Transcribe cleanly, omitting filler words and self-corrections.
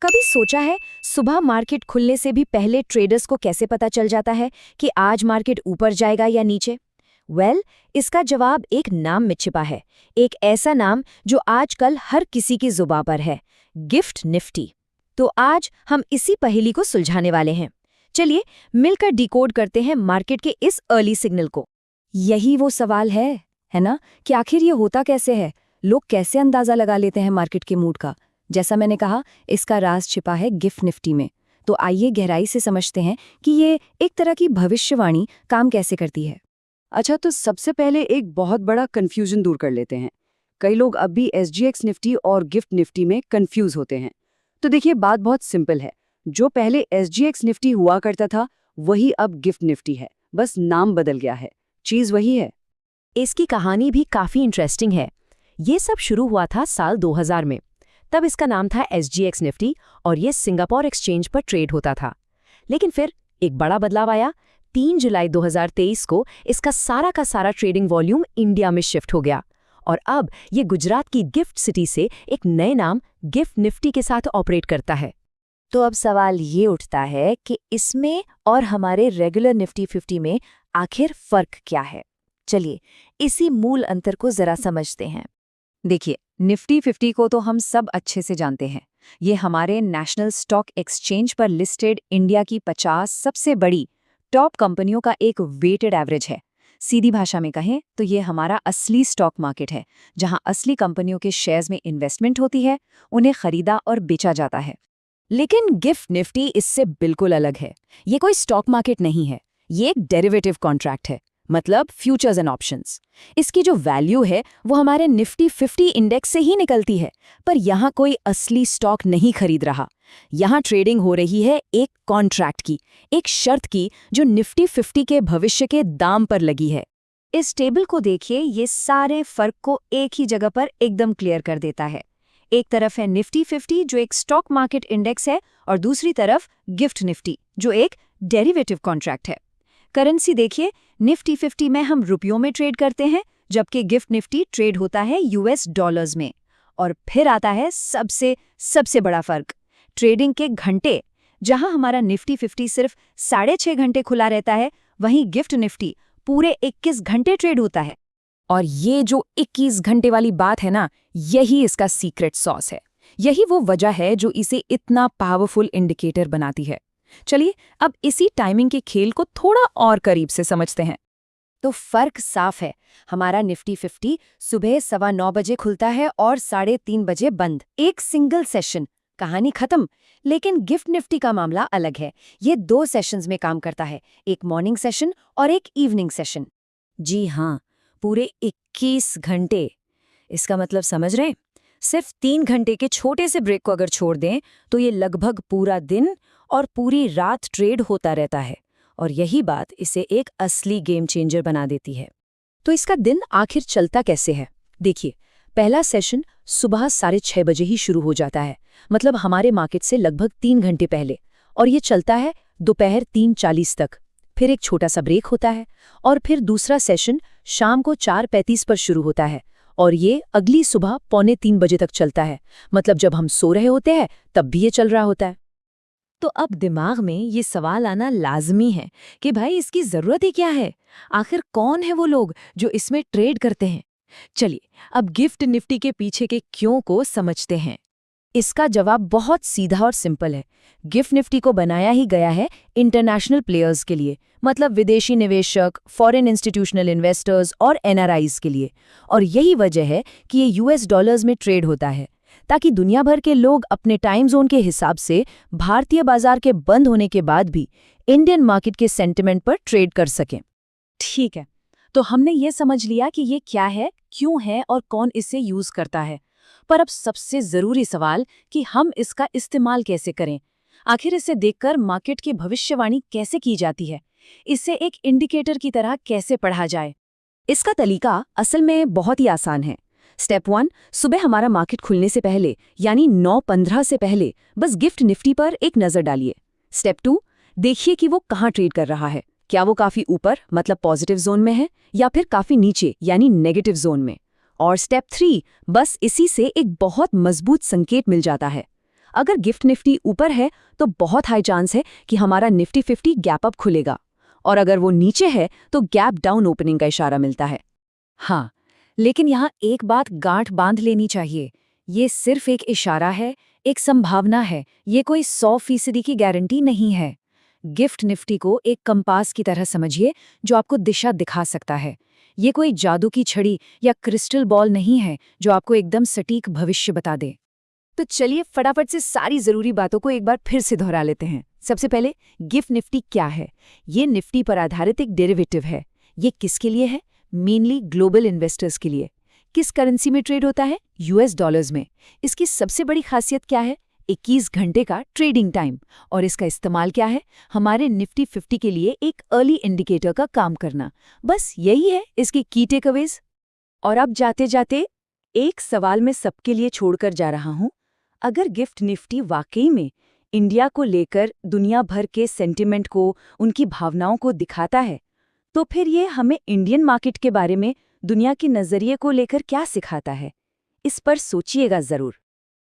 कभी सोचा है सुबह मार्केट खुलने से भी पहले ट्रेडर्स को कैसे पता चल जाता है कि आज मार्केट ऊपर जाएगा या नीचे? इसका जवाब एक नाम में छिपा है। एक ऐसा नाम जो आजकल हर किसी की जुबान पर है, गिफ्ट निफ्टी। तो आज हम इसी पहेली को सुलझाने वाले हैं। चलिए मिलकर डिकोड करते हैं मार्केट के इस अर्ली सिग्नल को। यही वो सवाल है ना, कि आखिर ये होता कैसे है? लोग कैसे अंदाजा लगा लेते हैं मार्केट के मूड का? जैसा मैंने कहा, इसका राज छिपा है गिफ्ट निफ्टी में। तो आइए गहराई से समझते हैं कि ये एक तरह की भविष्यवाणी काम कैसे करती है। अच्छा, तो सबसे पहले एक बहुत बड़ा कंफ्यूजन दूर कर लेते हैं। कई लोग अब भी SGX निफ्टी और गिफ्ट निफ्टी में कंफ्यूज होते हैं। तो देखिए, बात बहुत सिंपल है। जो पहले SGX निफ्टी हुआ करता था वही अब गिफ्ट निफ्टी है, बस नाम बदल गया है, चीज वही है। इसकी कहानी भी काफी इंटरेस्टिंग है। ये सब शुरू हुआ था साल 2000 में। तब इसका नाम था SGX निफ्टी और ये सिंगापुर एक्सचेंज पर ट्रेड होता था। लेकिन फिर एक बड़ा बदलाव आया। 3 जुलाई 2023 को इसका सारा का सारा ट्रेडिंग वॉल्यूम इंडिया में शिफ्ट हो गया और अब ये गुजरात की गिफ्ट सिटी से एक नए नाम गिफ्ट निफ्टी के साथ ऑपरेट करता है। तो अब सवाल ये उठता है कि इसमें और हमारे रेगुलर निफ्टी 50 में आखिर फर्क क्या है? चलिए इसी मूल अंतर को जरा समझते हैं। देखिए, निफ्टी 50 को तो हम सब अच्छे से जानते हैं। ये हमारे नेशनल स्टॉक एक्सचेंज पर लिस्टेड इंडिया की 50 सबसे बड़ी टॉप कंपनियों का एक वेटेड एवरेज है। सीधी भाषा में कहें तो ये हमारा असली स्टॉक मार्केट है, जहां असली कंपनियों के शेयर्स में इन्वेस्टमेंट होती है, उन्हें खरीदा और बेचा जाता है। लेकिन गिफ्ट निफ्टी इससे बिल्कुल अलग है। ये कोई स्टॉक मार्केट नहीं है, ये एक डेरिवेटिव कॉन्ट्रैक्ट है, मतलब फ्यूचर्स एंड ऑप्शंस। इसकी जो वैल्यू है वो हमारे निफ्टी 50 इंडेक्स से ही निकलती है, पर यहाँ कोई असली स्टॉक नहीं खरीद रहा। यहाँ ट्रेडिंग हो रही है एक कॉन्ट्रैक्ट की, एक शर्त की, जो निफ्टी 50 के भविष्य के दाम पर लगी है। इस टेबल को देखिए, ये सारे फर्क को एक ही जगह पर एकदम क्लियर कर देता है। एक तरफ है निफ्टी 50 जो एक स्टॉक मार्केट इंडेक्स है, और दूसरी तरफ गिफ्ट निफ्टी जो एक डेरिवेटिव कॉन्ट्रैक्ट है। करेंसी देखिए, निफ्टी 50 में हम रुपयों में ट्रेड करते हैं, जबकि गिफ्ट निफ्टी ट्रेड होता है US डॉलर्स में। और फिर आता है सबसे बड़ा फर्क, ट्रेडिंग के घंटे। जहां हमारा निफ्टी 50 सिर्फ 6.5 घंटे खुला रहता है, वहीं गिफ्ट निफ्टी पूरे 21 घंटे ट्रेड होता है। और ये जो 21 घंटे वाली बात है ना, यही इसका सीक्रेट सॉस है। यही वो वजह है जो इसे इतना पावरफुल इंडिकेटर बनाती है। चलिए अब इसी टाइमिंग के खेल को थोड़ा और करीब से समझते हैं। तो फर्क साफ है। हमारा निफ्टी 50 सुबह 9:15 बजे खुलता है और 3:30 बजे बंद। एक सिंगल सेशन, कहानी खत्म। लेकिन गिफ्ट निफ्टी का मामला अलग है। ये 2 सेशंस में काम करता है, एक मॉर्निंग सेशन और एक इवनिंग सेशन। जी हाँ, पूरे 21 घंटे। इसका मतलब समझ रहे हैं? सिर्फ 3 घंटे के छोटे से ब्रेक को अगर छोड़ दें तो ये लगभग पूरा दिन और पूरी रात ट्रेड होता रहता है। और यही बात इसे एक असली गेम चेंजर बना देती है। तो इसका दिन आखिर चलता कैसे है? देखिए, पहला सेशन सुबह 6:30 बजे ही शुरू हो जाता है, मतलब हमारे मार्केट से लगभग 3 घंटे पहले, और ये चलता है दोपहर 3:40 तक। फिर एक छोटा सा ब्रेक होता है और फिर दूसरा सेशन शाम को 4:35 पर शुरू होता है और ये अगली सुबह 2:45 बजे तक चलता है, मतलब जब हम सो रहे होते हैं तब भी ये चल रहा होता है। तो अब दिमाग में ये सवाल आना लाजमी है कि भाई इसकी ज़रूरत ही क्या है? आखिर कौन है वो लोग जो इसमें ट्रेड करते हैं? चलिए अब गिफ्ट निफ्टी के पीछे के क्यों को समझते हैं। इसका जवाब बहुत सीधा और सिंपल है। गिफ्ट निफ्टी को बनाया ही गया है इंटरनेशनल प्लेयर्स के लिए, मतलब विदेशी निवेशक, फॉरेन इंस्टीट्यूशनल इन्वेस्टर्स और NRIs के लिए। और यही वजह है कि ये US डॉलर्स में ट्रेड होता है, ताकि दुनिया भर के लोग अपने टाइम जोन के हिसाब से भारतीय बाजार के बंद होने के बाद भी इंडियन मार्केट के सेंटिमेंट पर ट्रेड कर सकें। ठीक है, तो हमने ये समझ लिया कि ये क्या है, क्यों है और कौन इसे यूज करता है। पर अब सबसे जरूरी सवाल कि हम इसका इस्तेमाल कैसे करें। आखिर इसे देखकर मार्केट की भविष्यवाणी कैसे की जाती है? इसे एक इंडिकेटर की तरह कैसे पढ़ा जाए? इसका तरीका असल में बहुत ही आसान है। स्टेप 1, सुबह हमारा मार्केट खुलने से पहले यानी 9:15 से पहले बस गिफ्ट निफ्टी पर एक नज़र डालिए। स्टेप 2, देखिए कि वो कहाँ ट्रेड कर रहा है। क्या वो काफ़ी ऊपर मतलब पॉजिटिव जोन में है या फिर काफ़ी नीचे यानी नेगेटिव जोन में। और स्टेप 3, बस इसी से एक बहुत मजबूत संकेत मिल जाता है। अगर गिफ्ट निफ्टी ऊपर है तो बहुत हाई चांस है कि हमारा निफ्टी 50 गैप अप खुलेगा, और अगर वो नीचे है तो गैप डाउन ओपनिंग का इशारा मिलता है। हाँ, लेकिन यहाँ एक बात गांठ बांध लेनी चाहिए। ये सिर्फ एक इशारा है, एक संभावना है, ये कोई 100% की गारंटी नहीं है। गिफ्ट निफ्टी को एक कंपास की तरह समझिए जो आपको दिशा दिखा सकता है। ये कोई जादू की छड़ी या क्रिस्टल बॉल नहीं है जो आपको एकदम सटीक भविष्य बता दे। तो चलिए फटाफट से सारी जरूरी बातों को एक बार फिर से दोहरा लेते हैं। सबसे पहले, गिफ्ट निफ्टी क्या है? ये निफ्टी पर आधारित एक डेरिवेटिव है। ये किसके लिए है? मेनली ग्लोबल इन्वेस्टर्स के लिए। किस करेंसी में ट्रेड होता है? यूएस डॉलर्स में। इसकी सबसे बड़ी खासियत क्या है? 21 घंटे का ट्रेडिंग टाइम। और इसका इस्तेमाल क्या है? हमारे निफ्टी 50 के लिए एक अर्ली इंडिकेटर का काम करना। बस यही है इसकी की टेकअवेज। और अब जाते जाते एक सवाल मैं सबके लिए छोड़कर जा रहा हूं। अगर गिफ्ट निफ्टी वाकई में इंडिया को लेकर दुनिया भर के सेंटिमेंट को, उनकी भावनाओं को दिखाता है, तो फिर ये हमें इंडियन मार्केट के बारे में दुनिया के नजरिए को लेकर क्या सिखाता है? इस पर सोचिएगा जरूर।